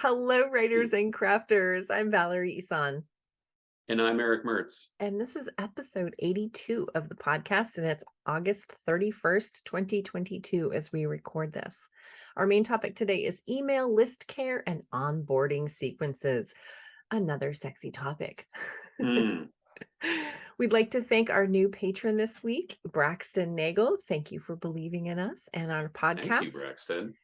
Hello, writers Yes. and crafters. I'm Valerie Ihsan, And I'm Erick Mertz. and this is episode 82 of the podcast, and it's August 31st, 2022, as we record this. Our main topic today is email list care and onboarding sequences. Another sexy topic. Mm, We'd like to thank our new patron this week, Braxton Nagle. Thank you for believing in us and our thank you, podcast. Braxton.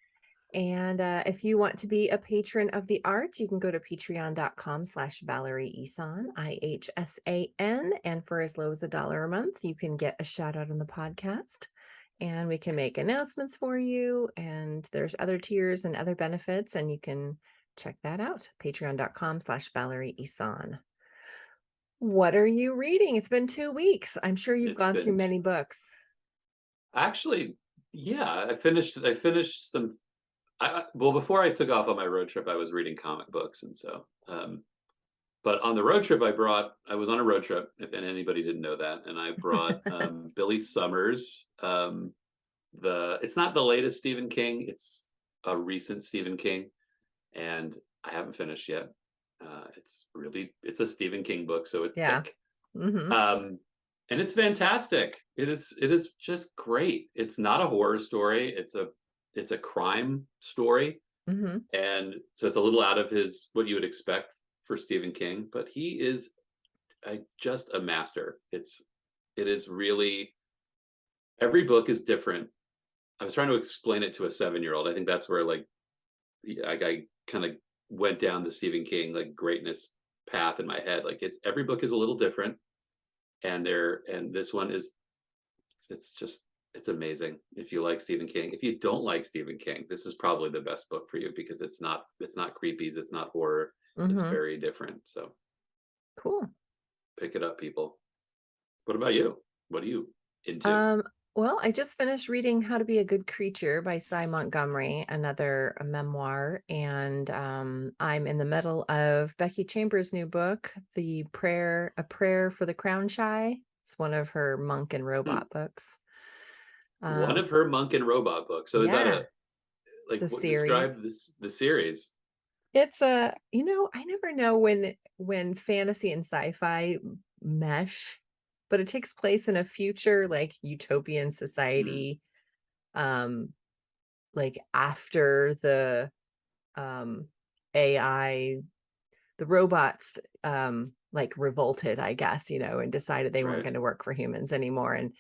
And if you want to be a patron of the arts, you can go to patreon.com/Valerie Ihsan, IHSAN. And for as low as $1 a month, you can get a shout out on the podcast. And we can make announcements for you. And there's other tiers and other benefits. And you can check that out. Patreon.com/Valerie Ihsan. What are you reading? It's been 2 weeks. I'm sure you've It's gone through been many books. actually, yeah, I finished some. Well, before I took off on my road trip, I was reading comic books, and so. But on the road trip, I was on a road trip, if and anybody didn't know that, and I brought Billy Summers. It's not the latest Stephen King; it's a recent Stephen King, and I haven't finished yet. It's a Stephen King book, so it's Yeah. thick. Hmm. Um, and it's fantastic. It is just great. It's not a horror story. It's a crime story, Hmm. and so it's a little out of his what you would expect for Stephen King, but he is just a master. It is really every book is different. I was trying to explain it to a 7-year-old. I think that's where I kind of went down the Stephen King like greatness path in my head. Like it's every book is a little different, and this one is it's just it's amazing. If you like Stephen King, if you don't like Stephen King, this is probably the best book for you because it's not creepies, it's not horror, it's Hmm. very different. So Cool. pick it up, people. What about you? What are you into? Um, well, I just finished reading How to Be a Good Creature by Cy Montgomery, another memoir, and I'm in the middle of Becky Chambers' new book, A Prayer for the Crown Shy. It's one of her monk and Hmm. robot books. One Um, of her monk and robot books. So is that yeah, a it's a what series. describe this the series? It's I never know when fantasy and sci-fi mesh, but it takes place in a future like utopian Hmm. society, um, like after the um AI, the robots like revolted, I guess, and decided they weren't Right. going to work for humans anymore, and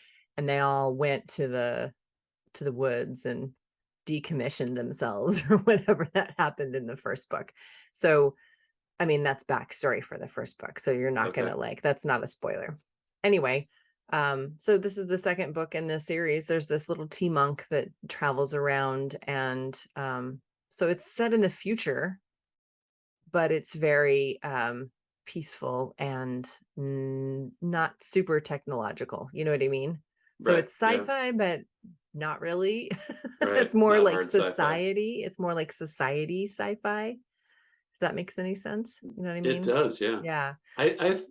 they all went to the woods and decommissioned themselves or whatever that happened in the first book. So I mean, that's backstory for the first book, so you're not Okay. gonna that's not a spoiler. Anyway, so this is the second book in this series. There's this little tea monk that travels around, and so it's set in the future, but it's very peaceful and not super technological. You know what I mean? So Right. it's Yeah. sci-fi, but not really. Right. It's more Not like hard sci-fi. society. It's more like society sci-fi. If that makes any sense? You know what I It mean? does, yeah. Yeah. I I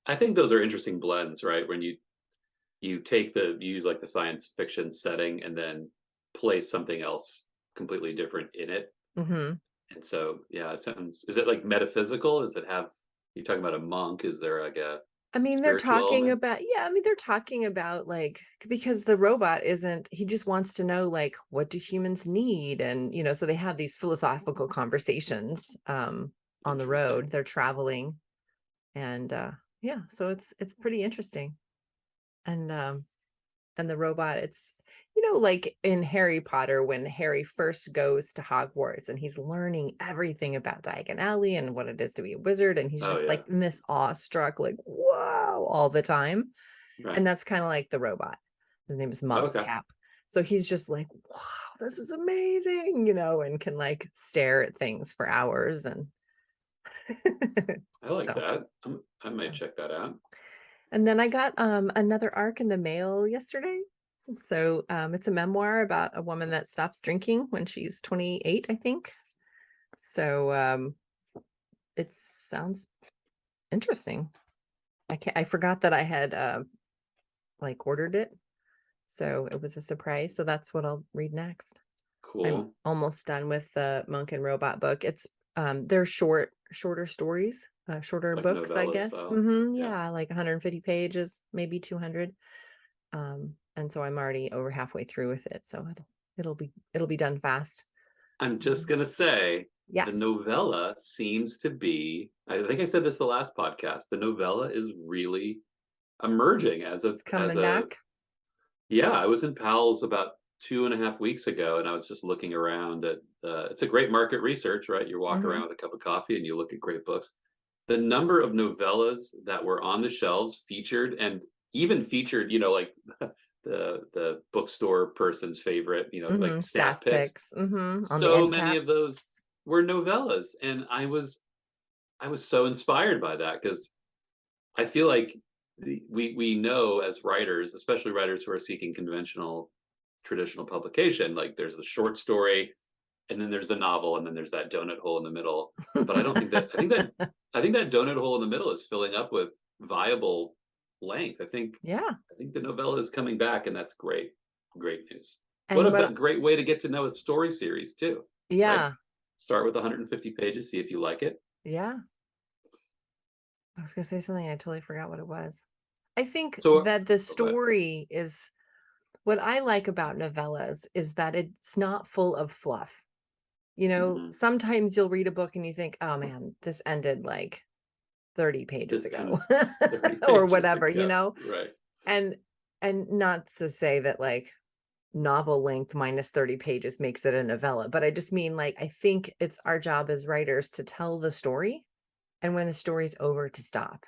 I think those are interesting blends, right? When you use like the science fiction setting and then place something else completely different in it. Mhm. And so, yeah, is it like metaphysical? You talking about a monk? Is there like a I mean, they're spiritual talking element? about yeah, I mean, they're talking about, like because the robot isn't he just wants to know, like, what do humans need? And, so they have these philosophical conversations, on the road. Interesting. They're traveling, and, yeah, so it's pretty interesting. And the robot, it's like in Harry Potter, when Harry first goes to Hogwarts and he's learning everything about Diagon Alley and what it is to be a wizard, and he's Oh just yeah. like in this awestruck, like, "Whoa," all the time. And Right. that's kinda like the robot. His name is Okay. Mobscap. So he's just like, "Wow, this is amazing," and can, like, stare at things for hours and I like so, that. I might yeah. check that out. And then I got, another arc in the mail yesterday. So, it's a memoir about a woman that stops drinking when she's 28, I think. So, it sounds interesting. I forgot that I had, like, ordered it, so it was a surprise, so that's what I'll read next. I'm Cool. almost done with the Monk and Robot book. They're shorter stories, shorter like books, I novella guess. style. Yeah. Yeah, like 150 pages, maybe 200. And so I'm already over halfway through with it, so it'll be done fast. I'm just Um, gonna say the yes, novella seems to be, I think I said this the last podcast, the novella is really emerging as it's coming a back. yeah, I was in Powell's about 2.5 weeks ago, and I was just looking around at it's a great market research, right? You walk Hmm. around with a cup of coffee and you look at great books. The number of novellas that were on the shelves featured, and even featured, like the bookstore person's favorite, like staff Staff picks. picks. On the So end many of caps. those were novellas, and I was so inspired by that because I feel like we know as writers, especially writers who are seeking conventional traditional publication, like there's the short story, and then there's the novel, and then there's that donut hole in the middle. But I don't think that I think that donut hole in the middle is filling up with viable length. Yeah. I think the novella is coming back, and that's great. Great news. What And a what great way to get to know a story series too, right? Yeah, Start with 150 pages, see if you like it. yeah. I was gonna say something, I totally forgot what it was. I think So, that the oh, go ahead. story is what I like about novellas is that it's not full of fluff. Mhm. Sometimes you'll read a book and you think, "Oh man, this ended like 30 pages This ago," and 30 or pages whatever, ago, right? And and not to say that like novel length minus 30 pages makes it a novella, but I just mean like I think it's our job as writers to tell the story, and when the story's over to stop.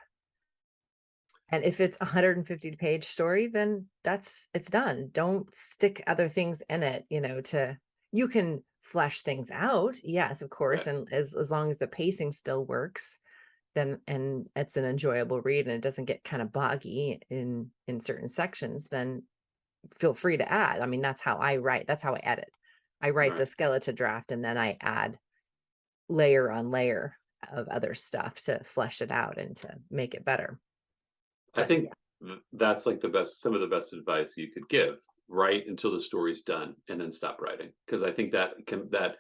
And if it's a 150-page story, then it's done. Don't stick other things in it, to you can flesh things out. Yes, of course. Right, And as long as the pacing still works, then and it's an enjoyable read and it doesn't get kind of boggy in certain sections, then feel free to add. I mean, that's how I write. That's how I edit. I write the right. skeleton draft and then I add layer on layer of other stuff to flesh it out and to make it better. I But think yeah. that's like some of the best advice you could give. Write until the story's done, and then stop writing. Because I think that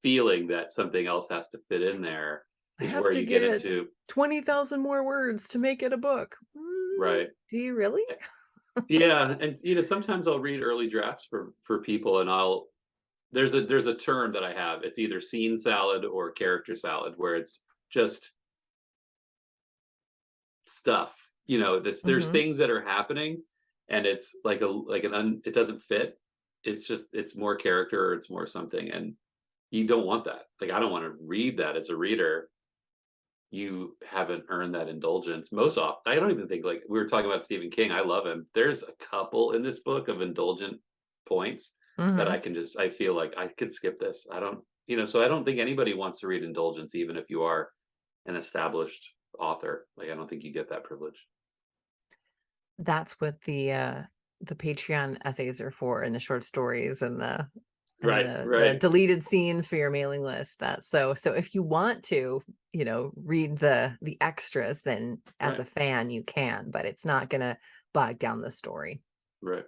feeling that something else has to fit in there I is have where to you get get into 20,000 more words to make it a book. right. Do you really? Yeah, and sometimes I'll read early drafts for people, and there's a term that I have. It's either scene salad or character salad, where it's just stuff. There's Mhm. things that are happening, and it's it doesn't fit. It's more character, or it's more something, and you don't want that. Like, I don't want to read that as a reader. You haven't earned that indulgence. Most often, I don't even think, like we were talking about Stephen King. I love him. There's a couple in this book of indulgent points that Mhm. I feel like I could skip this. I don't, so I don't think anybody wants to read indulgence, even if you are an established author. Like, I don't think you get that privilege. That's what the Patreon essays are for, and the short stories and Right, the right, deleted scenes for your mailing list. That so if you want to, read the extras, then as right, a fan you can, but it's not gonna bog down the story. right.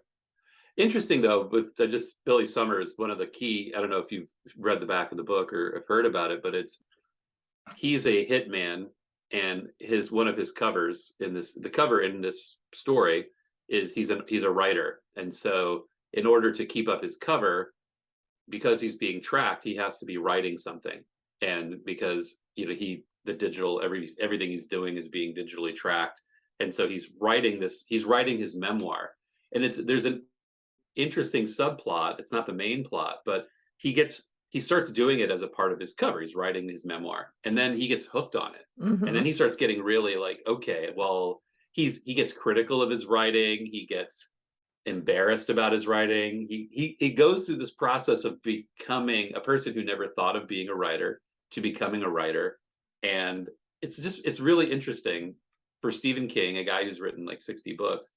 Interesting though, with just Billy Summers, one of the key. I don't know if you've read the back of the book or have heard about it, but he's a hitman, and his one of his covers in the cover in this story is he's a writer, and so in order to keep up his cover, because he's being tracked, he has to be writing something, and because the digital everything he's doing is being digitally tracked, and so he's writing his memoir, and there's an interesting subplot. It's not the main plot, but he starts doing it as a part of his cover. He's writing his memoir, and then he gets hooked on it, and then Mhm. he starts getting really like, okay, well, he gets critical of his writing. He gets embarrassed about his writing. He goes through this process of becoming a person who never thought of being a writer to becoming a writer, and it's really interesting for Stephen King, a guy who's written like 60 books,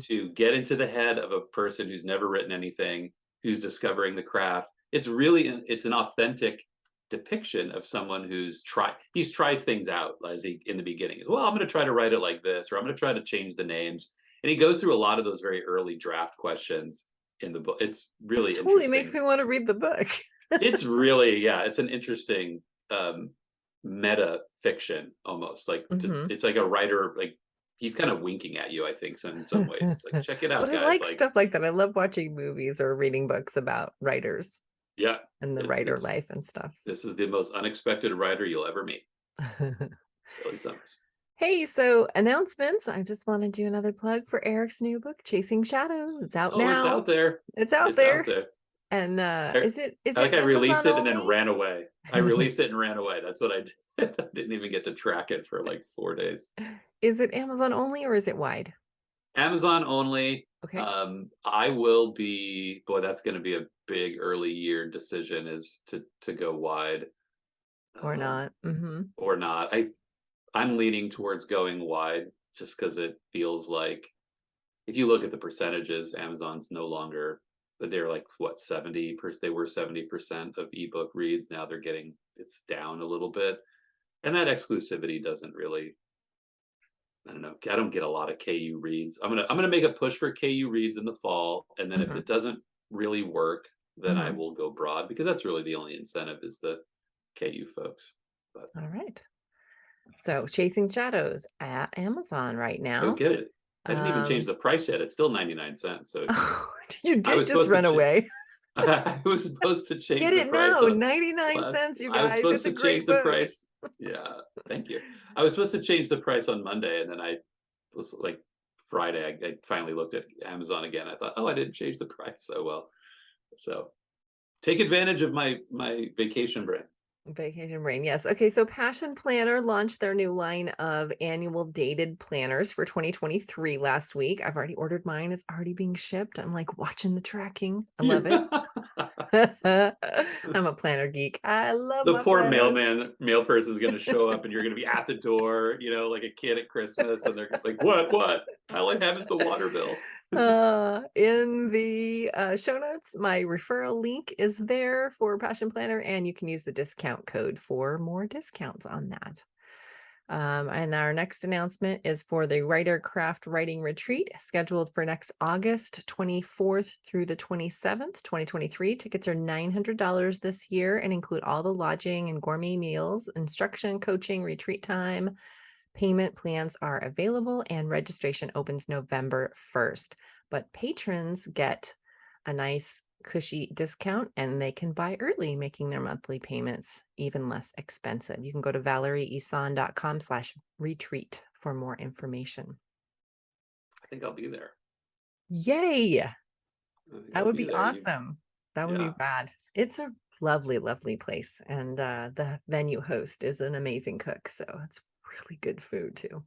to get into the head of a person who's never written anything, who's discovering the craft. It's an authentic depiction of someone he tries things out, as he in the beginning. Well, I'm going to try to write it like this, or I'm going to try to change the names. And he goes through a lot of those very early draft questions in the book. It's This really totally makes interesting. me wanna read the book. It's really, yeah, it's an interesting meta fiction almost. Like Hmm. it's like a writer, like he's kind of winking at you, I think, so in some ways. It's like, check it But out, I guys. like Like, stuff like that. I love watching movies or reading books about writers yeah, and the writer it's life and stuff. this is the most unexpected writer you'll ever meet. Billy Summers. Hey, so announcements. I just want to do another plug for Eric's new book, Chasing Shadows. It's out Oh, it's out now. there. It's out It's out there. there. And I, is I it like I released Amazon it and then only? ran away. I released it and ran away. That's what I did. I didn't even get to track it for like 4 days. Is it Amazon only or is it wide? Amazon only. Okay. I will be, boy, that's going to be a big early year decision, is to go wide Or um, not. Hmm. or not. I'm leaning towards going wide just because it feels like, if you look at the percentages, Amazon's no longer, but they're like what, 70%, they were 70% of ebook reads. Now it's down a little bit. And that exclusivity doesn't really, I don't know. I don't get a lot of KU reads. I'm gonna make a push for KU reads in the fall, and then if Hmm. it doesn't really work, then I Hmm. will go broad, because that's really the only incentive, is the KU folks. But All right. So Chasing Shadows at Amazon right go now. get it. I didn't even change Um, the price yet. It's still 99 cents. So oh, you I did was just supposed to run away. I was supposed to change Get the it price now. on 99 last. cents, you I was guys. supposed It's a to change great the book. price. Yeah, thank you. I was supposed to change the price on Monday, and then I was like, Friday, I finally looked at Amazon again. I thought, oh, I didn't change the price. Oh well. So take advantage of my vacation brain. Vacation Brain, yes. Okay, so Passion Planner launched their new line of annual dated planners for 2023 last week. I've already ordered mine. It's already being shipped. I'm like watching the tracking. I love it. Yeah. I'm a planner geek. I love The my poor planners. mail person is going to show up, and you're going to be at the door, like a kid at Christmas, and they're like, what? All I have is the water bill. In the show notes, my referral link is there for Passion Planner, and you can use the discount code for more discounts on that. And our next announcement is for the Writercraft Writing Retreat, scheduled for next August 24th through the 27th, 2023. Tickets are $900 this year and include all the lodging and gourmet meals, instruction, coaching, retreat time. Payment plans are available and registration opens November 1st. But patrons get a nice cushy discount and they can buy early, making their monthly payments even less expensive. You can go to valerieihsan.com/retreat for more information. I think I'll be there. Yay! I think That I'll would be be there. awesome. That would be Yeah. rad. It's a lovely, lovely place. And the venue host is an amazing cook. So it's really good food too.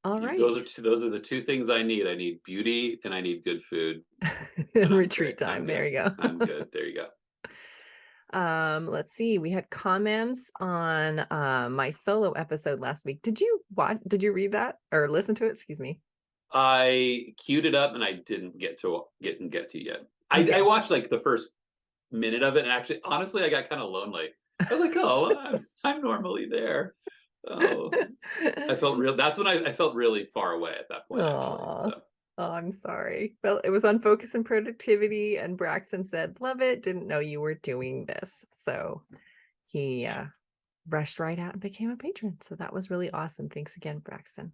All right. Those are the two things I need. I need beauty and I need good food, And and I'm retreat great. I'm time. There good. you go. I'm good. There you go. Let's see. We had comments on my solo episode last week. Did you read that or listen to it? Excuse me. I queued it up and I didn't get to yet. I Okay. watched like the first minute of it, and actually, honestly, I got kind of lonely. I was like, oh, I'm normally there. Oh, I felt real. That's when I felt really far away at that point, actually. Oh, So I'm sorry. Well, it was on focus and productivity, and Braxton said, "Love it. Didn't know you were doing this." So he rushed right out and became a patron. So that was really awesome. Thanks again, Braxton.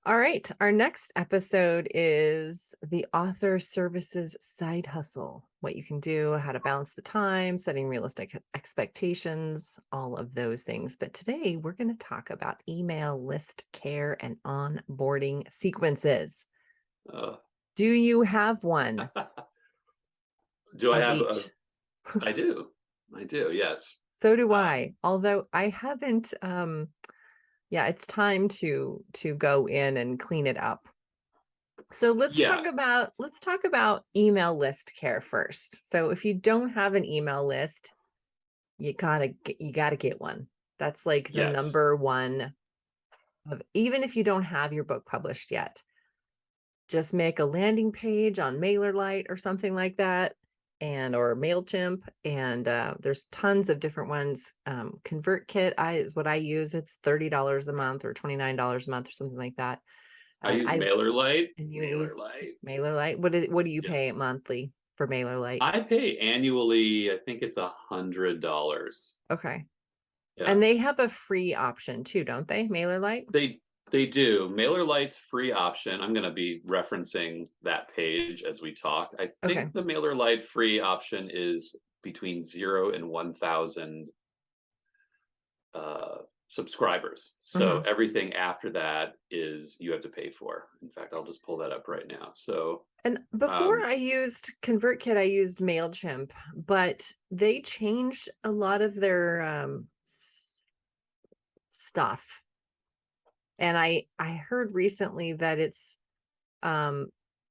All right. Our next episode is the author services side hustle, what you can do, how to balance the time, setting realistic expectations, all of those things. But today we're going to talk about email list care and onboarding sequences. uh, Do you have one do I of have each? a? I do. I do. Yes. So do Uh, I. Although I haven't yeah, it's time to go in and clean it up. So yeah. let's talk about email list care first. So if you don't have an email list, you gotta get one. That's like the Yes. number one of, even if you don't have your book published yet, just make a landing page on Mailerlite or something like that, and or Mailchimp. And there's tons of different ones. ConvertKit is what I use. It's $30 a month or $29 a month or something like that. I And use I Mailerlite. and you use Mailerlite. Mailerlite. What do you Yeah. pay it monthly? for Mailerlite? I pay annually, I think it's $100. Okay. Yeah. And they have a free option too, don't they? Mailerlite? They do. Mailerlite's free option. I'm going to be referencing that page as we talk. I Okay. think the Mailerlite free option is between 0 and 1,000 subscribers. So Mhm. everything after that is you have to pay for. In fact, I'll just pull that up right now. So And before um, I used ConvertKit, I used Mailchimp, but they changed a lot of their stuff. And I heard recently that it's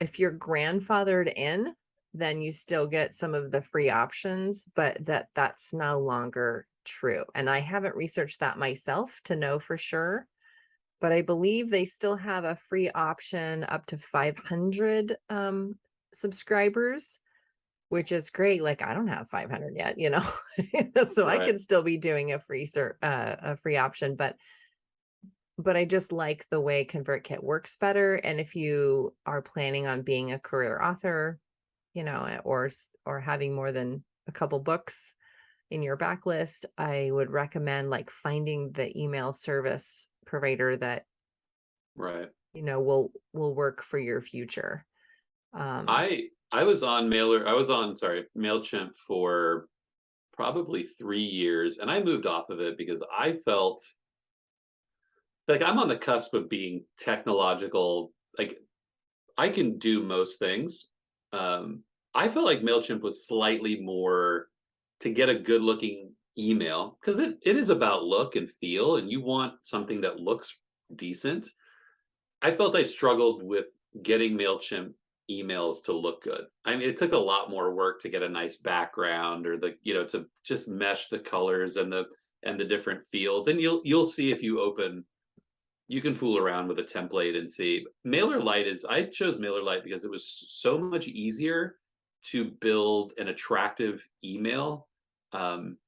if you're grandfathered in, then you still get some of the free options, but that's no longer true. And I haven't researched that myself to know for sure, but I believe they still have a free option up to 500 subscribers, which is great. Like I don't have 500 yet, you know, so I right. could still be doing a free option, but I just like the way ConvertKit works better. And if you are planning on being a career author, you know, or having more than a couple books in your backlist, I would recommend like finding the email service provider that, Right. you know, will work for your future. Um, I was on, sorry, Mailchimp for probably 3 years, and I moved off of it because I felt like I'm on the cusp of being technological. Like I can do most things. Um, I felt like Mailchimp was slightly more to get a good looking email because it is about look and feel, and you want something that looks decent. I felt I struggled with getting Mailchimp emails to look good. I mean, it took a lot more work to get a nice background or to just mesh the colors and the different fields. And you'll see if you open, you can fool around with a template and see. I chose Mailerlite because it was so much easier to build an attractive email. Um,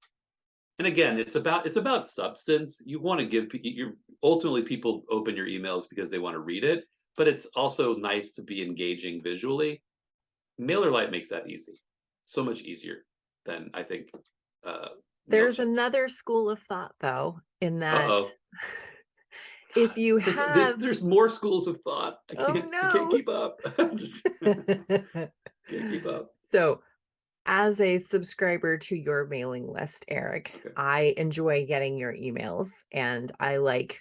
and again, it's about substance. You want to give you ultimately people open your emails because they want to read it, but it's also nice to be engaging visually. MailerLite makes that easy, so much easier than I think uh, there's Mailchimp. another school of thought though, in Uh that oh, if you have, there's more schools of thought. I can't oh keep up. Just no. can't keep up. So as a subscriber to your mailing list, Eric, Okay. I enjoy getting your emails and I like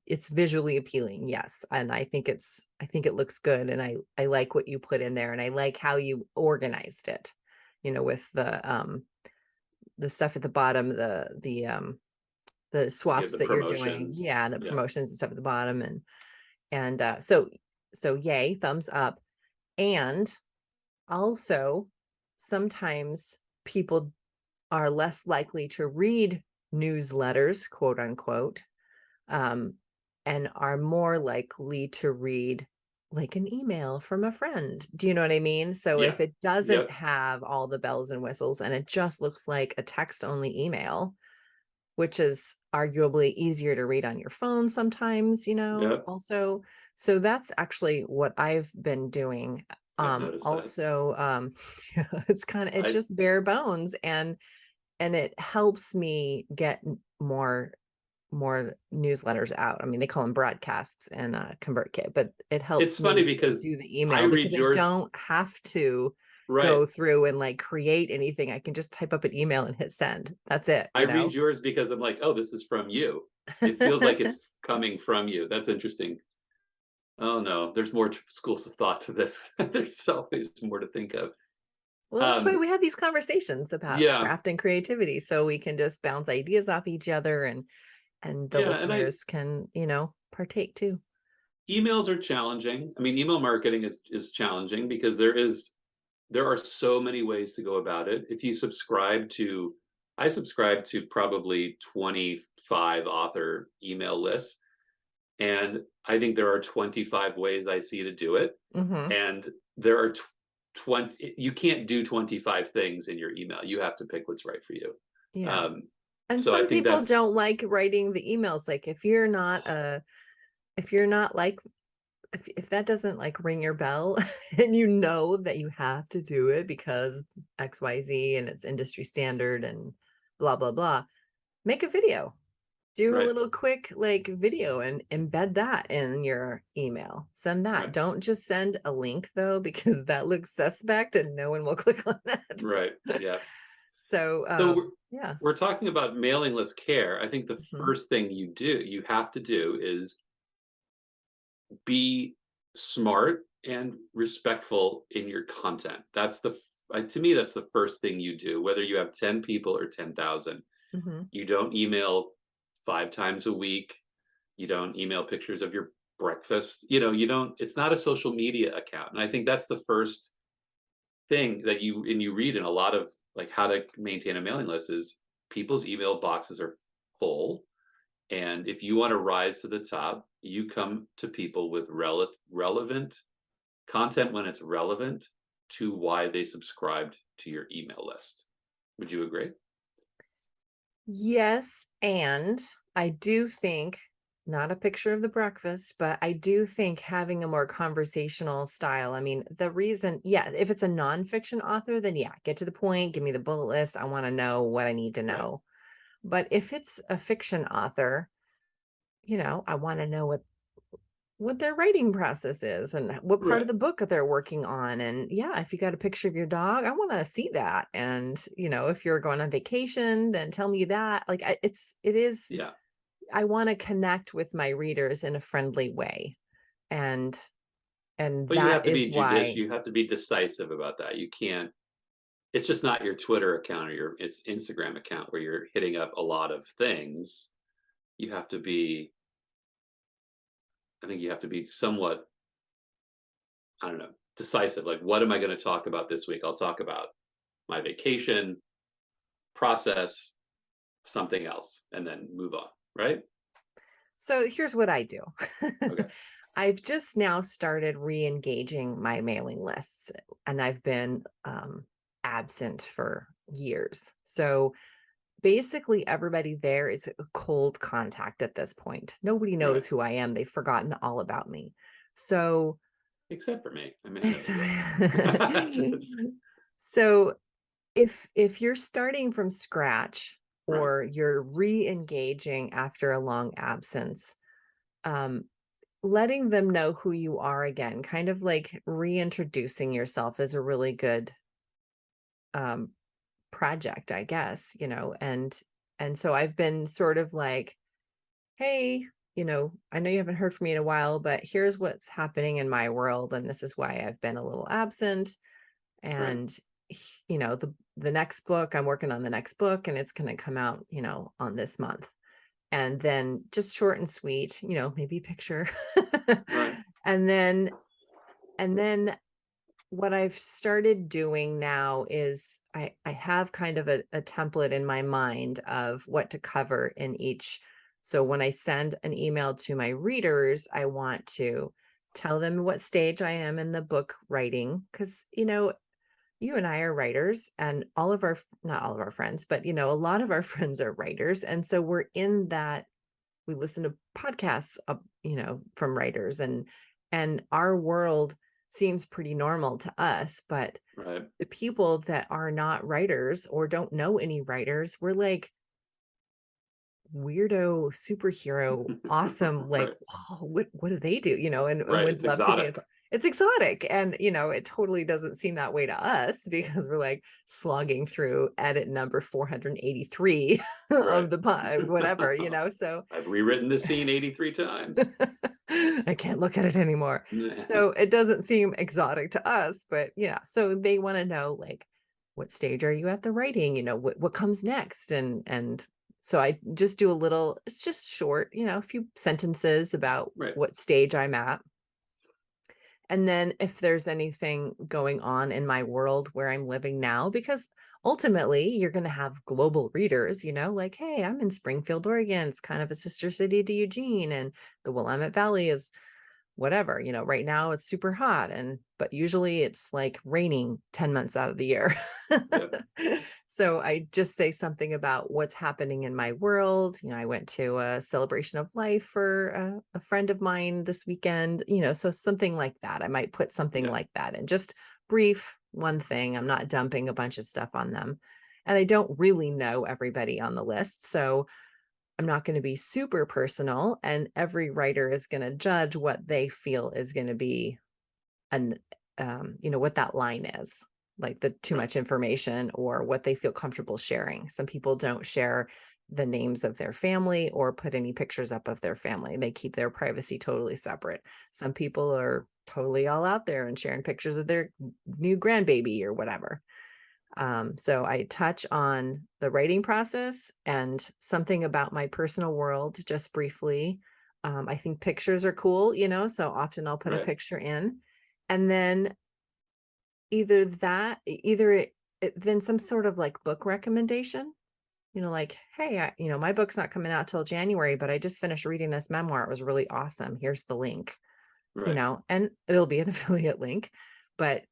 it's visually appealing. Yes. And I think it looks good. And I like what you put in there and I like how you organized it, you know, with the stuff at the bottom, the You have swaps the that you're doing. promotions. Yeah. And the Yeah. promotions and stuff at the bottom. So yay, thumbs up. And also, sometimes people are less likely to read newsletters, quote unquote, um, and are more likely to read like an email from a friend. Do you know what I mean? So Yeah. if it doesn't Yep. have all the bells and whistles and it just looks like a text only email, which is arguably easier to read on your phone sometimes, you know, Yep. also. So that's actually what I've been doing. I've noticed that. Also, it's I just bare bones and it helps me get more newsletters out. I mean, they call them broadcasts and ConvertKit, but it It's helps funny me to because do the I email read because I yours. don't have to Right. go through and like create anything. I can just type up an email and hit send. That's it, I you read know? yours because I'm like, oh, this is from you. It feels like it's coming from you. That's interesting. Oh no, there's more schools of thought to this. There's always more to think of. Well, that's why Um, we have these conversations about yeah, craft and creativity, so we can just bounce ideas off each other and the yeah, and listeners can, you know, partake too. emails are challenging. I mean, email marketing is challenging because there are so many ways to go about it. If you subscribe to, I subscribe to probably 25 author email lists, and I think there are 25 ways I see to do it. Mhm. And there are 20, you can't do 25 things in your email. You have to pick what's right for you. Yeah. Um, And so I some think people that's don't like writing the emails. Like if you're not like if that doesn't like ring your bell and you know that you have to do it because XYZ and it's industry standard and blah, blah, blah, make a video. Do a Right. little quick like video and embed that in your email. Send that. Right. Don't just send a link though, because that looks suspect and no one will click on that. Right. Yeah. So So yeah. we're talking about mailing list care. I think the Mhm. first thing you have to do is be smart and respectful in your content. That's to me, that's the first thing you do, whether you have 10 people or 10,000. Mhm. You don't email 5 times a week. You don't email pictures of your breakfast. You don't, it's not a social media account. And I think that's the first thing that you read in a lot of like how to maintain a mailing list is people's email boxes are full. And if you want to rise to the top, you come to people with relevant content when it's relevant to why they subscribed to your email list. Would you agree? Yes, and I do think not a picture of the breakfast, but I do think having a more conversational style. I mean, the reason, yeah, if it's a nonfiction author, then yeah, get to the point, give me the bullet list. I want to know what I need to Right. know. But if it's a fiction author, I want to know what their writing process is and what part of Right. the book they're working on. And yeah, if you got a picture of your dog, I want to see that. And if you're going on vacation, then tell me that. Like it is, Yeah. I want to connect with my readers in a friendly way. And But you have that to is be judicious. why. You have to be decisive about that. You can't, it's just not your Twitter account or your it's Instagram account where you're hitting up a lot of things. You have to be, I think you have to be somewhat, I don't know, decisive. Like, what am I going to talk about this week? I'll talk about my vacation, process, something else, and then move on. Right? So here's what I do. Okay. I've just now started re-engaging my mailing lists, and I've been absent for years. So basically, everybody there is a cold contact at this point. Nobody knows Right. who I am. They've forgotten all about me. So, Except for me. I mean, I know who you are. so if you're starting from scratch Right. or you're re-engaging after a long absence, um, letting them know who you are again, kind of like reintroducing yourself is a really good um, project, I guess, and so I've been sort of like, hey, I know you haven't heard from me in a while, but here's what's happening in my world, and this is why I've been a little absent. Right. And the next book, I'm working on the next book, and it's going to come out, on this month. And then just short and sweet, maybe a picture. Right. and then and then what I've started doing now is I have kind of a template in my mind of what to cover in each. So when I send an email to my readers, I want to tell them what stage I am in the book writing, because you and I are writers, and not all of our friends, but a lot of our friends are writers, and so we're in that. We listen to podcasts, from writers, and our world seems pretty normal to us, but Right. the people that are not writers or don't know any writers, we're like weirdo superhero awesome, like, Right. wow, what do they do, and Right. would It's love to be exotic. it's exotic, and it totally doesn't seem that way to us because we're like slogging through edit number 483 Right. of the whatever, so I've rewritten this scene 83 times. I can't look at it anymore. So it doesn't seem exotic to us, but yeah, so they want to know like what stage are you at the writing, what comes next, and so I just do a little, it's just short, a few sentences about Right. what stage I'm at. And then if there's anything going on in my world where I'm living now, because ultimately you're going to have global readers, like, hey, I'm in Springfield, Oregon. It's kind of a sister city to Eugene, and the Willamette Valley is whatever, right now it's super hot but usually it's like raining 10 months out of the year. Yeah. So I just say something about what's happening in my world. I went to a celebration of life for a friend of mine this weekend, so something like that. I might put something Yeah. like that and just brief one thing. I'm not dumping a bunch of stuff on them. And I don't really know everybody on the list. So I'm not going to be super personal, and every writer is going to judge what they feel is going to be an what that line is, like the too Right. much information or what they feel comfortable sharing. Some people don't share the names of their family or put any pictures up of their family. They keep their privacy totally separate. Some people are totally all out there and sharing pictures of their new grandbaby or whatever. So I touch on the writing process and something about my personal world just briefly. I think pictures are cool, so often I'll put a Right. picture in. And then either that, either then some sort of like book recommendation, like, hey, my book's not coming out till January, but I just finished reading this memoir. It was really awesome. Here's the link, Right. and it'll be an affiliate link, but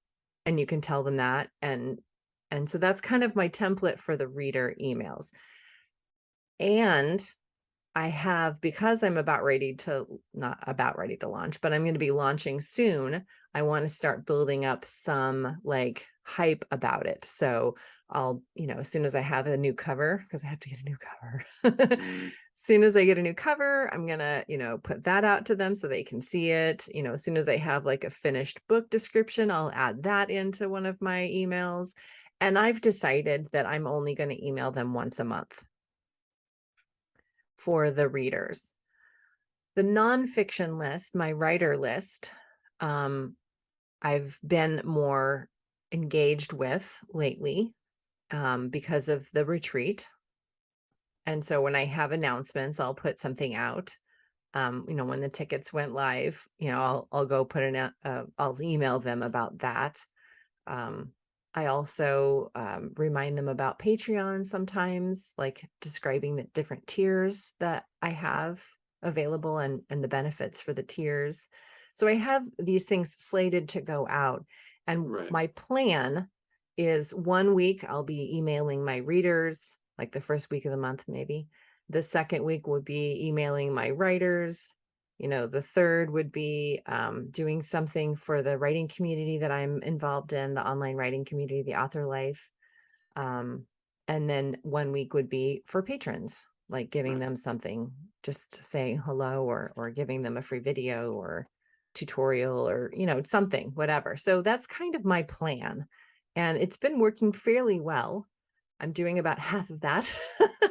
and you can tell them that. And so that's kind of my template for the reader emails. And I have, because I'm not about ready to launch, but I'm going to be launching soon. I want to start building up some like hype about it. So I'll, as soon as I have a new cover, because I have to get a new cover. Mm, As soon as I get a new cover, I'm going to, put that out to them so they can see it. As soon as I have like a finished book description, I'll add that into one of my emails. And I've decided that I'm only going to email them once a month for the readers. The nonfiction list, my writer list, I've been more engaged with lately because of the retreat. And so when I have announcements, I'll put something out. When the tickets went live, I'll go put I'll email them about that. Um, I also remind them about Patreon sometimes, like describing the different tiers that I have available and the benefits for the tiers. So I have these things slated to go out. And right. my plan is 1 week I'll be emailing my readers, like the first week of the month, maybe. The second week would be emailing my writers. The third would be doing something for the writing community that I'm involved in, the online writing community, the author life. And then 1 week would be for patrons, like giving Right. them something, just saying hello or giving them a free video or tutorial or, something, whatever. So that's kind of my plan. And it's been working fairly well. I'm doing about half of that.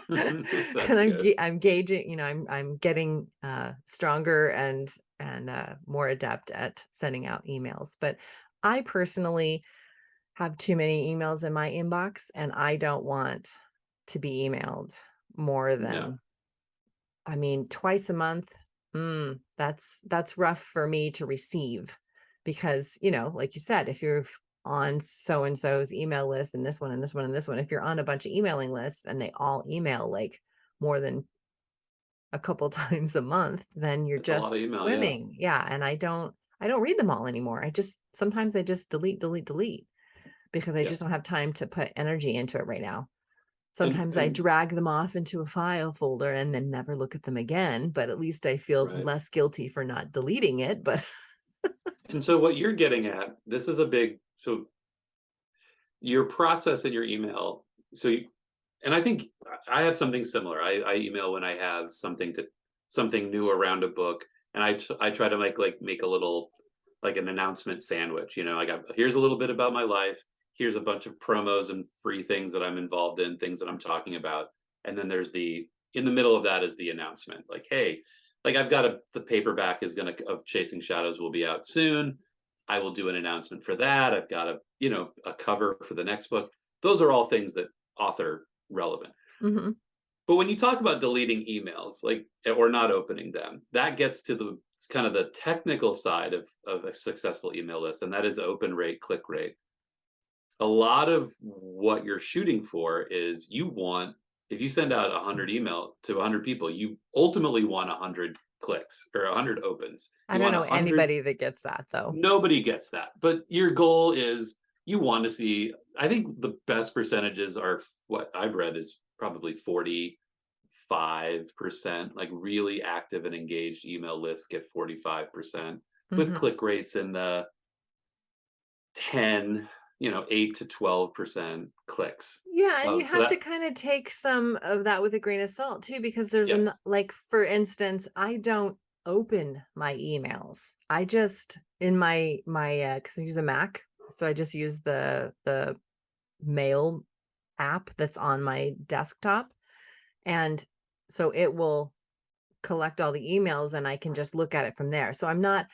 That's And good. I'm gauging, I'm getting stronger and more adept at sending out emails. But I personally have too many emails in my inbox, and I don't want to be emailed more No. than, I mean, twice a month. That's rough for me to receive because, like you said, if you're on so and so's email list and this one and this one and this one, if you're on a bunch of emailing lists and they all email like more than a couple times a month, then you're It's a lot just of email. Yeah. swimming. Yeah. And I don't read them all anymore. Sometimes I just delete because I Yeah. just don't have time to put energy into it right now. And Sometimes I and drag them off into a file folder and then never look at them again, but at least I feel right. less guilty for not deleting it. But And so what you're getting at, this is a big, so your process in your email. So you, and I think I have something similar. I email when I have something new around a book, and I try to make a little, like an announcement sandwich. I got, here's a little bit about my life. Here's a bunch of promos and free things that I'm involved in, things that I'm talking about, and then there's the, in the middle of that is the announcement. Like, hey, like I've got the paperback is gonna of Chasing Shadows will be out soon. I will do an announcement for that. I've got a cover for the next book. Those are all things that author relevant. Mhm. But when you talk about deleting emails, like, or not opening them, that gets to the kind of the technical side of a successful email list, and that is open rate, click rate. A lot of what you're shooting for is you want, if you send out 100 email to 100 people, you ultimately want 100 clicks or 100 opens. I You don't want know 100. anybody that gets that though. Nobody gets that. But your goal is you want to see, I think the best percentages are what I've read is probably 45%, like really active and engaged email lists get 45% with Mhm. click rates in the 10, 8 to 12% clicks. Yeah, and you So have to that, kind of take some of that with a grain of salt too, because there's an yes. like for instance, I don't open my emails. I just in my because I use a Mac, so I just use the mail app that's on my desktop, and so it will collect all the emails and I can just look at it from there. So I'm not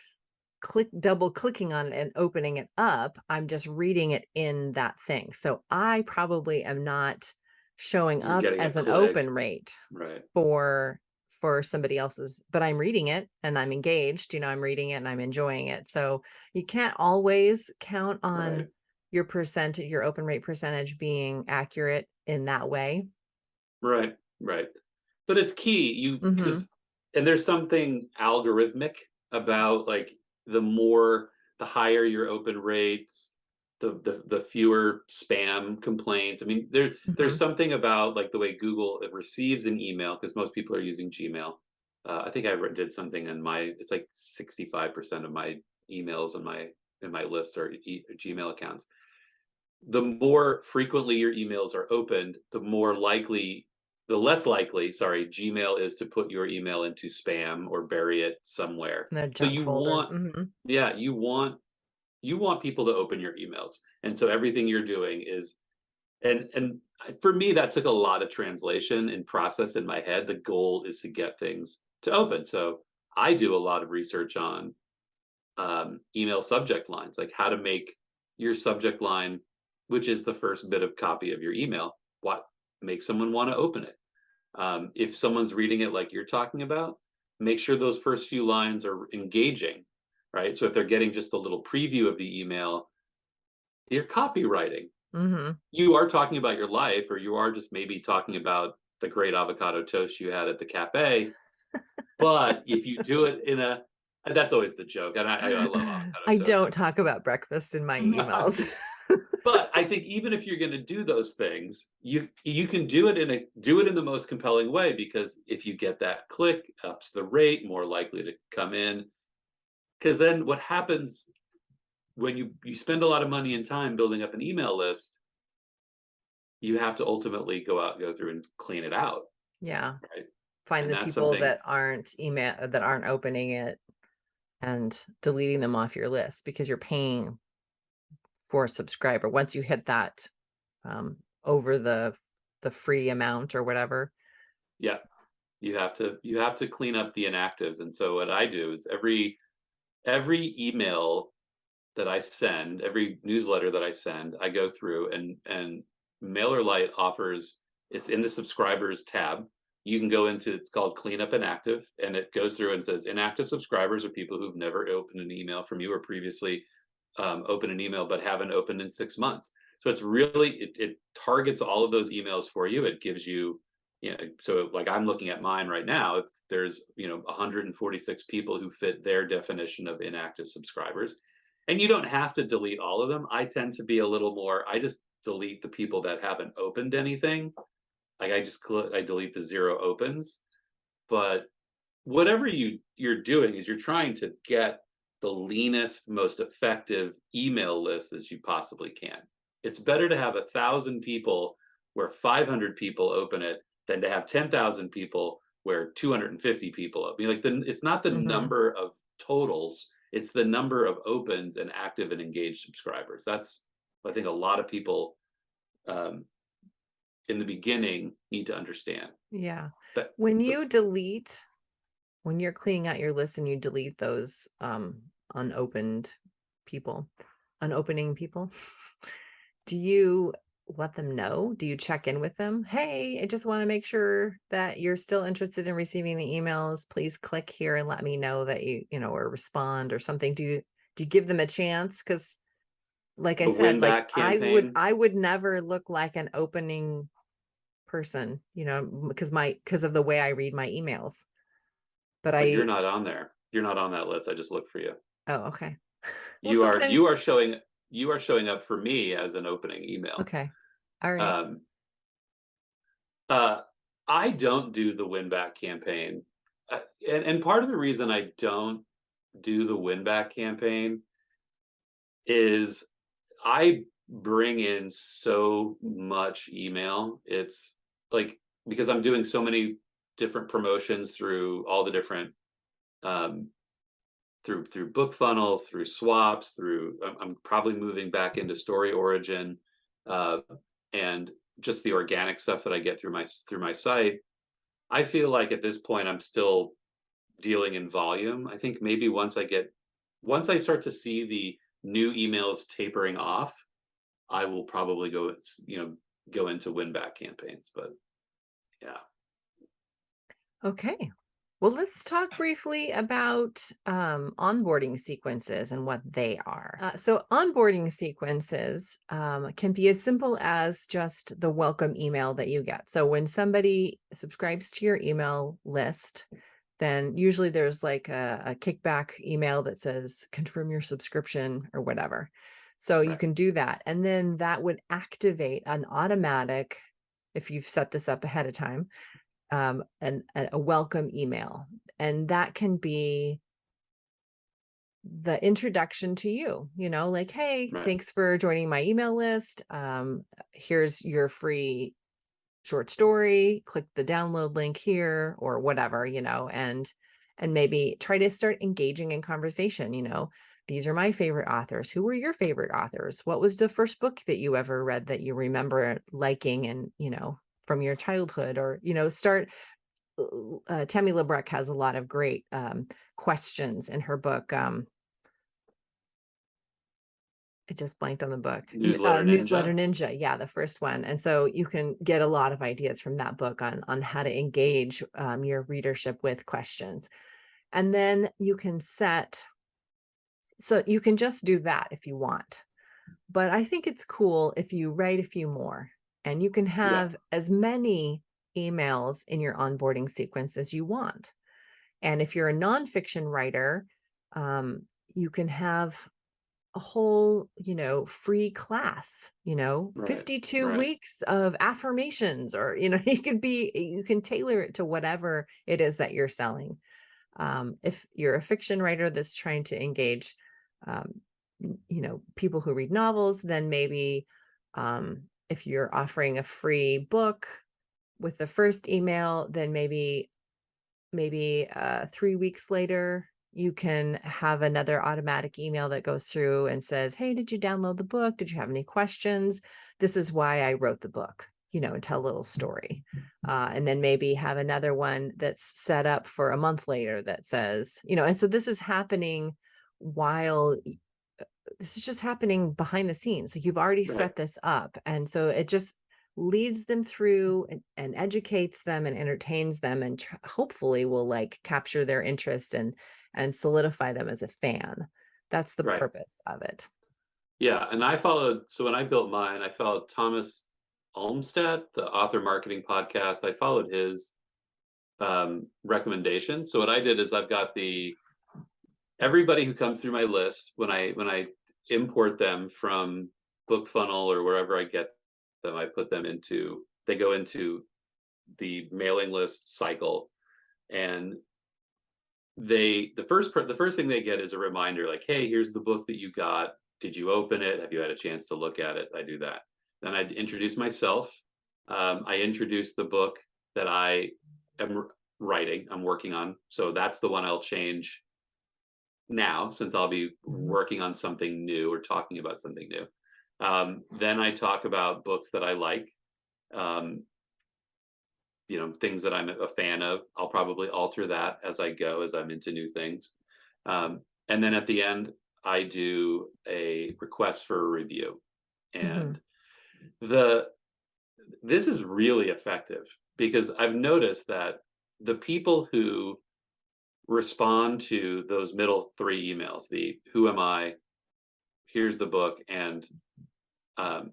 double clicking on it and opening it up. I'm just reading it in that thing. So I probably am not showing You're up getting a as an click. open rate Right. for somebody else's, but I'm reading it and I'm engaged, I'm reading it and I'm enjoying it. So you can't always count on Right. your percentage, your open rate percentage being accurate in that way. Right. Right. But it's key. Mhm. And there's something algorithmic about like the more, the higher your open rates, the fewer spam complaints. I mean, there's Mhm. something about like the way Google receives an email because most people are using Gmail. I think did something in it's like 65% of my emails in my list are Gmail accounts. The more frequently your emails are opened, the less likely, sorry, Gmail is to put your email into spam or bury it somewhere. The So junk folder. Mhm. yeah, you want people to open your emails. And so everything you're doing is, and for me, that took a lot of translation and process in my head. The goal is to get things to open. So I do a lot of research on email subject lines, like how to make your subject line, which is the first bit of copy of your email, what makes someone want to open it. If someone's reading it like you're talking about, make sure those first few lines are engaging, right? So if they're getting just a little preview of the email, you're copywriting. Mhm. You are talking about your life, or you are just maybe talking about the great avocado toast you had at the cafe. But if you do it that's always the joke, and I love avocado I toast. don't talk about breakfast in my emails. But I think even if you're going to do those things, you can do it in the most compelling way, because if you get that click, ups the rate, more likely to come in. Because then what happens when you spend a lot of money and time building up an email list, you have to ultimately go through and clean it out, Yeah. right? Find And the that's people something. that aren't opening it and deleting them off your list because you're paying for a subscriber. Once you hit that over the free amount or whatever. Yeah, you have to clean up the inactives. And so what I do is every email that I send, every newsletter that I send, I go through and Mailerlite offers, it's in the subscribers tab. You can go into, it's called cleanup inactive, and it goes through and says inactive subscribers are people who've never opened an email from you or previously opened an email but haven't opened in 6 months. So it's really, it targets all of those emails for you. It gives you, so like I'm looking at mine right now. If there's 146 people who fit their definition of inactive subscribers, and you don't have to delete all of them. I tend to be a little more, I just delete the people that haven't opened anything. Like I delete the zero opens. But whatever you're doing is you're trying to get the leanest, most effective email list as you possibly can. It's better to have 1,000 people where 500 people open it than to have 10,000 people where 250 people open. I mean, like it's not the Mhm. number of totals, it's the number of opens and active and engaged subscribers. That's, I think, a lot of people um, in the beginning need to understand Yeah. that. When you delete when you're cleaning out your list and you delete those unopened people, unopening people, do you let them know? Do you check in with them? Hey, I just want to make sure that you're still interested in receiving the emails. Please click here and let me know that or respond or something. Do you give them a chance? Because like I A said, win like back campaign. I would never look like an opening person, because of the way I read my emails. but But you're I, not on there. You're not on that list. I just looked for you. oh, okay. Well, You are sometimes, you are showing you are showing up for me as an opening email. okay. All right. Um, uh, I don't do the win back campaign, and part of the reason I don't do the win back campaign is I bring in so much email. It's like because I'm doing so many different promotions through all the different um, through book funnel, through swaps, through I'm probably moving back into story origin, uh, and just the organic stuff that I get through my site. I feel like at this point I'm still dealing in volume. I think maybe once I start to see the new emails tapering off, I will probably go into win back campaigns. But yeah, Okay. Well, let's talk briefly about onboarding sequences and what they are. So, onboarding sequences can be as simple as just the welcome email that you get. So, when somebody subscribes to your email list, then usually there's like a kickback email that says confirm your subscription or whatever. So, you right, can do that. And then that would activate an automatic, if you've set this up ahead of time, a welcome email, and that can be the introduction to you, like, hey, right, thanks for joining my email list. Here's your free short story, click the download link here or whatever, and maybe try to start engaging in conversation. These are my favorite authors. Who were your favorite authors? What was the first book that you ever read that you remember liking, and from your childhood? Or start Tammy Labrecque has a lot of great questions in her book. I just blanked on the book. newsletter Newsletter ninja, Ninja, yeah, the first one. And so you can get a lot of ideas from that book on how to engage your readership with questions. And then so you can just do that if you want. But I think it's cool if you write a few more, and you can yeah, have as many emails in your onboarding sequence as you want. And if you're a nonfiction writer, you can have a whole, free class, right, 52 right, weeks of affirmations, or, you can tailor it to whatever it is that you're selling. If you're a fiction writer that's trying to engage, um, people who read novels, then maybe if you're offering a free book with the first email, then maybe 3 weeks later, you can have another automatic email that goes through and says, hey, did you download the book? Did you have any questions? This is why I wrote the book, and tell a little story. And then maybe have another one that's set up for a month later that says, and so while this is just happening behind the scenes. Like, you've already right, set this up. And so it just leads them through and educates them and entertains them, and hopefully will like capture their interest and solidify them as a fan. That's the right. purpose of it. Yeah, and so when I built mine, I followed Thomas Olmsted, the author marketing podcast. I followed his recommendations. So what I did is I've got everybody who comes through my list when I import them from Book Funnel or wherever I get them, they go into the mailing list cycle, and the first thing they get is a reminder like, hey, here's the book that you got. Did you open it? Have you had a chance to look at it? I do that. Then I introduce myself. I introduce the book that I am I'm working on. So that's the one I'll change now, since I'll be Mhm. working on something new or talking about something new. Then I talk about books that I like. Um, things that I'm a fan of. I'll probably alter that as I go, as I'm into new things. And then at the end, I do a request for a review. Mhm. And the this is really effective because I've noticed that the people who respond to those middle three emails, the who am I, here's the book, and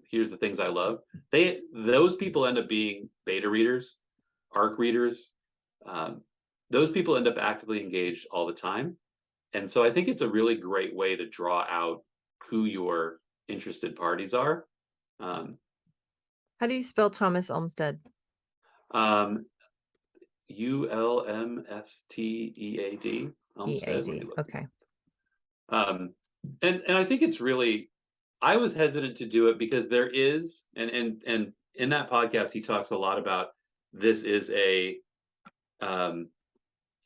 here's the things I love, those people end up being beta readers, ARC readers, um, those people end up actively engaged all the time. And so I think it's a really great way to draw out who your interested parties are. Um, How do you spell Thomas Olmsted? um, Ulmstead, Olmsted. Let me EAD. look. Okay. Um, and I think it's really, I was hesitant to do it because there is, and in that podcast he talks a lot about this is a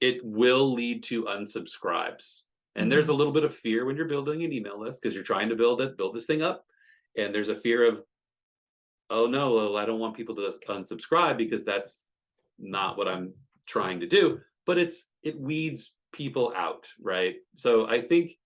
it will lead to unsubscribes. And there's a little bit of fear when you're building an email list because you're trying to build this thing up. And there's a fear of, oh no, well, I don't want people to just unsubscribe because that's not what I'm trying to do. But it weeds people out, right? So I think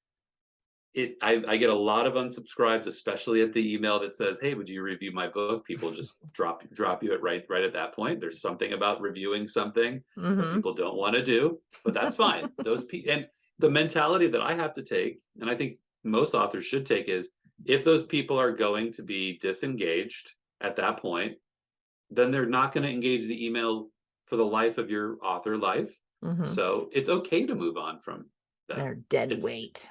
I get a lot of unsubscribes, especially at the email that says, "Hey, would you review my book?" People just drop you at right at that point. There's something about reviewing something that Mm-hmm. people don't want to do, but that's fine. Those people, and the mentality that I have to take, and I think most authors should take, is if those people are going to be disengaged at that point, then they're not going to engage the email for the life of your author life. Mm-hmm. So it's okay to move on from them. They're dead It's weight.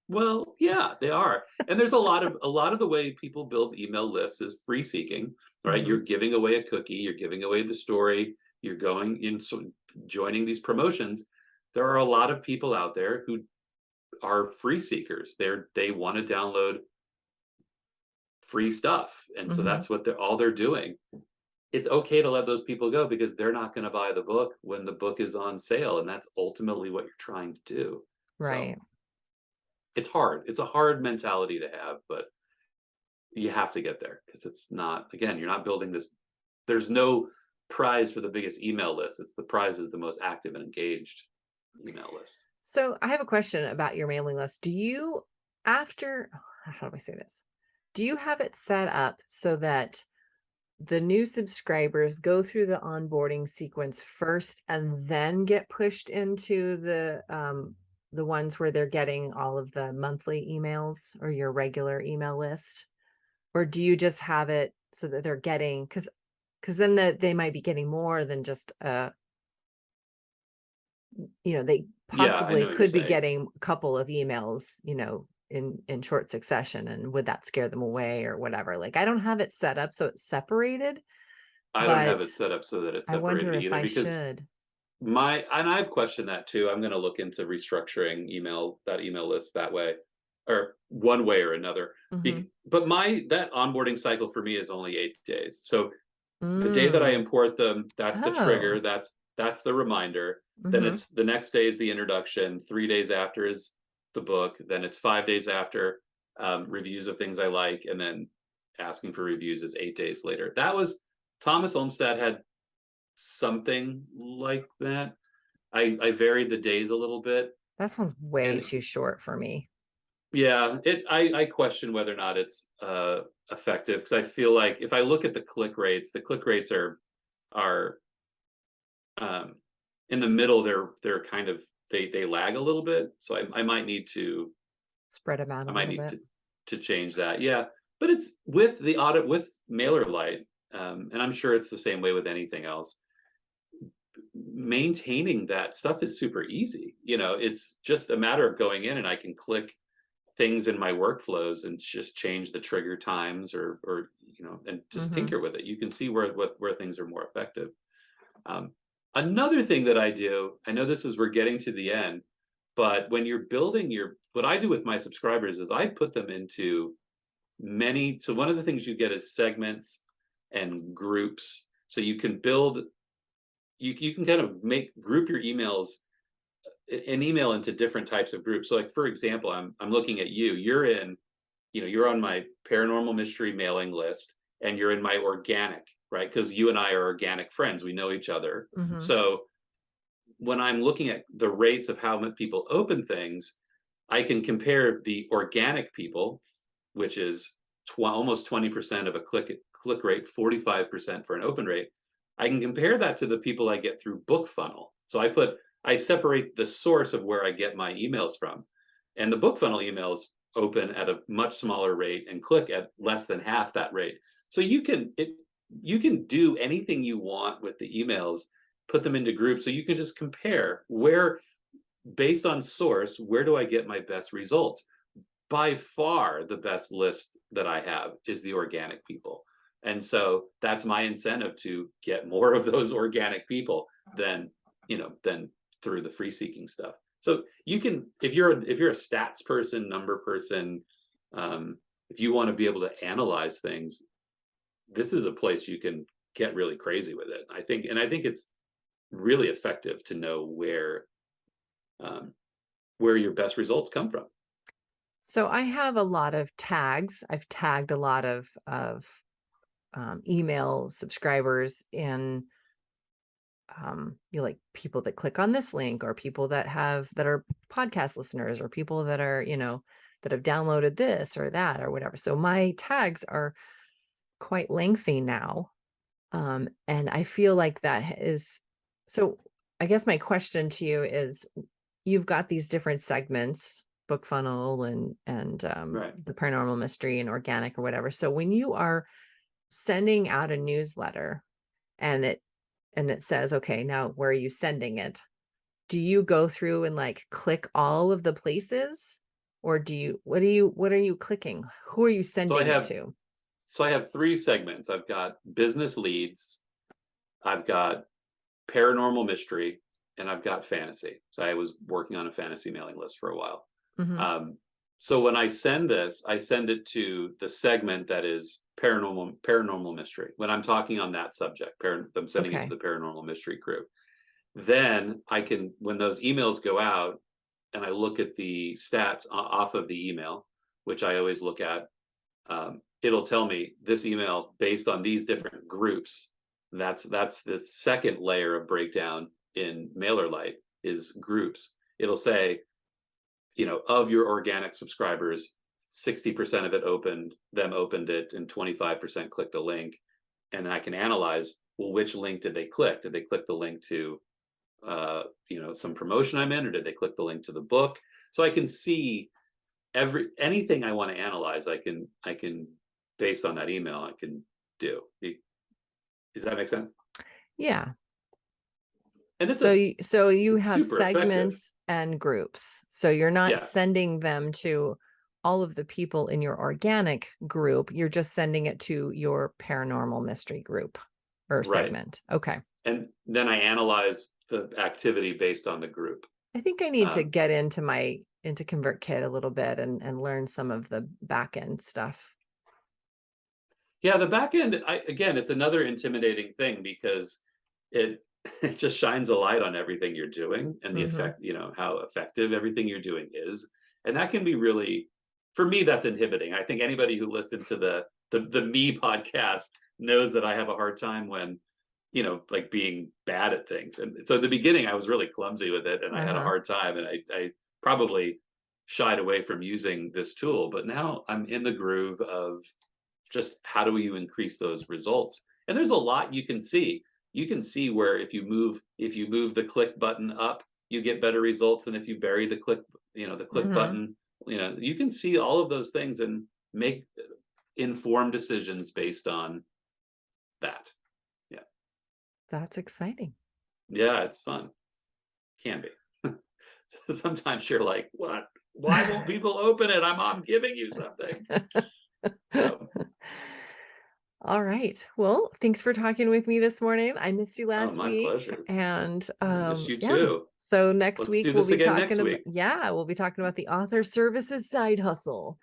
Well, yeah, they are. And there's a lot of the way people build email lists is free seeking, right? Mm-hmm. You're giving away a cookie, you're giving away the story, you're going in, so joining these promotions. There are a lot of people out there who are free seekers. They want to download free stuff. And so Mm-hmm. that's what they're doing. It's okay to let those people go because they're not going to buy the book when the book is on sale. And that's ultimately what you're trying to do. So Right. it's hard. It's a hard mentality to have, but you have to get there because it's not, again, you're not building this. There's no prize for the biggest email list. It's the prize is the most active and engaged email list. So I have a question about your mailing list. Do you, after, how do I say this? Do you have it set up so that the new subscribers go through the onboarding sequence first and then get pushed into the ones where they're getting all of the monthly emails or your regular email list? Or do you just have it so that they're getting, because then they might be getting more than just they Yeah, I possibly know what you're could be saying. getting a couple of emails, in short succession, and would that scare them away or whatever? Like, I don't have it set up so it's separated, I don't have but it set up so that it's I wonder separated if either I because should. and I've questioned that too. I'm going to look into restructuring that email list that way, or one way or another. Mhm. But that onboarding cycle for me is only 8 days. So the day that I Mm. import them, that's the trigger. Oh. That's the reminder. Then Mhm. it's the next day is the introduction. 3 days after is the book. Then it's 5 days after, reviews of things I like, and then asking for reviews is 8 days later. That was Thomas Olmsted had something like that. I varied the days a little bit, That sounds way and too short for me. yeah, I question whether or not it's effective because I feel like if I look at the click rates are um, in the middle. They're kind of they lag a little bit, so I might need to Spread them out a I might little need bit. to change that. Yeah, but it's with the audit with Mailerlite, and I'm sure it's the same way with anything else. Maintaining that stuff is super easy. It's just a matter of going in and I can click things in my workflows and just change the trigger times or and just Mhm. tinker with it. You can see where things are more effective. Um, Another thing that I do, I know we're getting to the end, but when you're building what I do with my subscribers is I put them into so one of the things you get is segments and groups. So you can kind of group your emails an email into different types of groups. So like for example, I'm looking at you're on my paranormal mystery mailing list and you're in my organic, right? Because you and I are organic friends. We know each other. Mhm. So when I'm looking at the rates of how many people open things, I can compare the organic people, which is almost 20% of a click rate, 45% for an open rate. I can compare that to the people I get through BookFunnel. So I separate the source of where I get my emails from, and the BookFunnel emails open at a much smaller rate and click at less than half that rate. So you can do anything you want with the emails put them into groups so you can just compare where, based on source, where do I get my best results? By far, the best list that I have is the organic people. And so that's my incentive to get more of those organic people than, than through the free seeking stuff. So you can, if you're a stats person, number person, if you want to be able to analyze things, this is a place you can get really crazy with it. I think it's really effective to know where your best results come from. So I have a lot of tags. I've tagged a lot of email subscribers in, like people that click on this link, or people that are podcast listeners, or people that are, that have downloaded this or that or whatever. So my tags are quite lengthy now. And I feel like that is, so I guess my question to you is, you've got these different segments, book funnel and Right. the paranormal mystery and organic or whatever. So when you are sending out a newsletter and it says, okay, now where are you sending it? Do you go through and like click all of the places, or what are you clicking? Who are you sending it to? So I have 3 segments. I've got business leads, I've got paranormal mystery, and I've got fantasy. So I was working on a fantasy mailing list for a while. Mm-hmm. So when I send this, I send it to the segment that is paranormal mystery. When I'm talking on that subject, I'm sending it to the paranormal mystery group. Then I can, when those emails go out and I look at the stats off of the email, which I always look at, it'll tell me this email based on these different groups. That's the second layer of breakdown in Mailerlite is groups. It'll say, of your organic subscribers, 60% of it opened it, and 25% clicked the link. And I can analyze, well, which link did they click? Did they click the link to, some promotion I'm in, or did they click the link to the book? So I can see anything I want to analyze, I can based on that email, I can do. Does that make sense? Yeah. And it's so you have segments effective. and groups. So you're not Yeah. sending them to all of the people in your organic group. You're just sending it to your paranormal mystery group or segment. Okay. And then I analyze the activity based on the group. I think I need to get into ConvertKit a little bit and learn some of the back end stuff. Yeah, the back end, again, it's another intimidating thing because it just shines a light on everything you're doing and the effect, how effective everything you're doing is. And that can be really, for me, that's inhibiting. I think anybody who listened to the Me podcast knows that I have a hard time when, like being bad at things. And so at the beginning, I was really clumsy with it and I had a hard time, and I probably shied away from using this tool. But now I'm in the groove of just how do you increase those results? And there's a lot you can see. You can see where if you move the click button up, you get better results than if you bury the click, the click button. You can see all of those things and make informed decisions based on that. Yeah. That's exciting. Yeah, it's fun. Can be. Sometimes you're like, what? Why won't people open it? I'm giving you something. So. All right. Well, thanks for talking with me this morning. I missed you last My week. pleasure. And I miss you yeah. too. So next Let's week do this again next week. we'll be talking about the author services side hustle,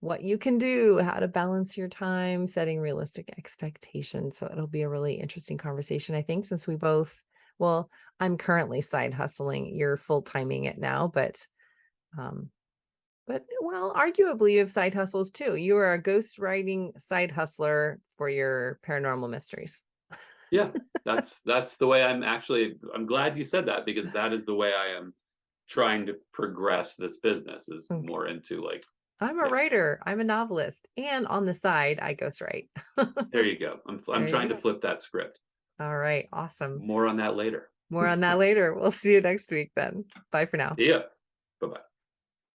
what you can do, how to balance your time, setting realistic expectations. So it'll be a really interesting conversation, I think, since I'm currently side hustling. You're full timing it now, but arguably you have side hustles too. You are a ghostwriting side hustler for your paranormal mysteries. Yeah, that's the way I'm glad you said that, because that is the way I am trying to progress this business, is more into like, I'm a writer, I'm a novelist, and on the side, I ghostwrite. There you go. I'm trying to flip that script. All right, awesome. More on that later. More on that later. We'll see you next week then. Bye for now. Yeah. Bye-bye.